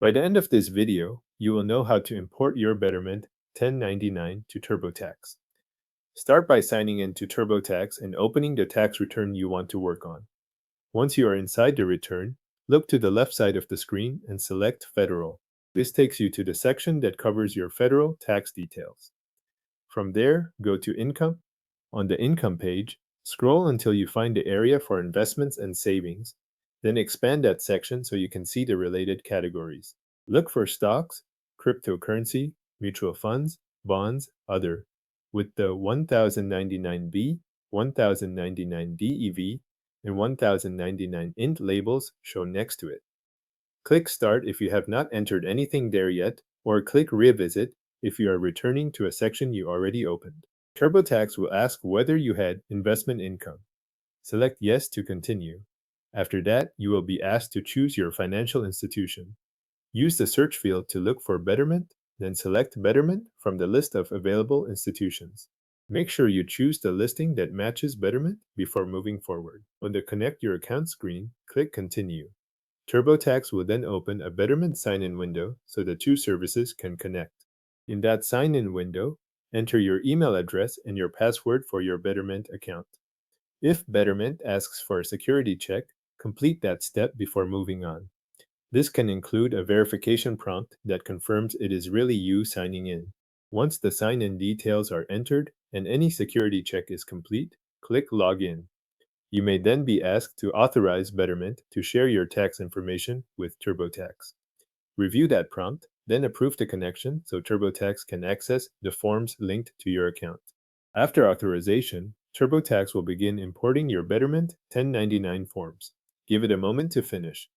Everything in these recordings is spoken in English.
By the end of this video, you will know how to import your Betterment 1099 to TurboTax. Start by signing in to TurboTax and opening the tax return you want to work on. Once you are inside the return, look to the left side of the screen and select Federal. This takes you to the section that covers your federal tax details. From there, go to Income. On the Income page, scroll until you find the area for investments and savings, then expand that section so you can see the related categories. Look for stocks, cryptocurrency, mutual funds, bonds, other, with the 1099B, 1099 DEV, and 1099 INT labels shown next to it. Click Start if you have not entered anything there yet, or click Revisit if you are returning to a section you already opened. TurboTax will ask whether you had investment income. Select Yes to continue. After that, you will be asked to choose your financial institution. Use the search field to look for Betterment, then select Betterment from the list of available institutions. Make sure you choose the listing that matches Betterment before moving forward. On the Connect Your Account screen, click Continue. TurboTax will then open a Betterment sign-in window so the two services can connect. In that sign-in window, enter your email address and your password for your Betterment account. If Betterment asks for a security check, complete that step before moving on. This can include a verification prompt that confirms it is really you signing in. Once the sign-in details are entered and any security check is complete, click Login. You may then be asked to authorize Betterment to share your tax information with TurboTax. Review that prompt, then approve the connection so TurboTax can access the forms linked to your account. After authorization, TurboTax will begin importing your Betterment 1099 forms. Give it a moment to finish.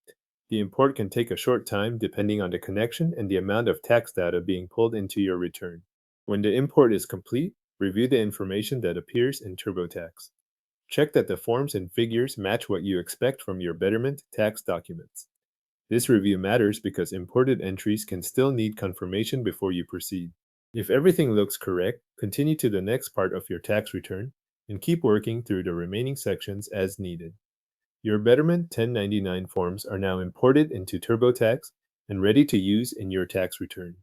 The import can take a short time depending on the connection and the amount of tax data being pulled into your return. When the import is complete, review the information that appears in TurboTax. Check that the forms and figures match what you expect from your Betterment tax documents. This review matters because imported entries can still need confirmation before you proceed. If everything looks correct, continue to the next part of your tax return and keep working through the remaining sections as needed. Your Betterment 1099 forms are now imported into TurboTax and ready to use in your tax return.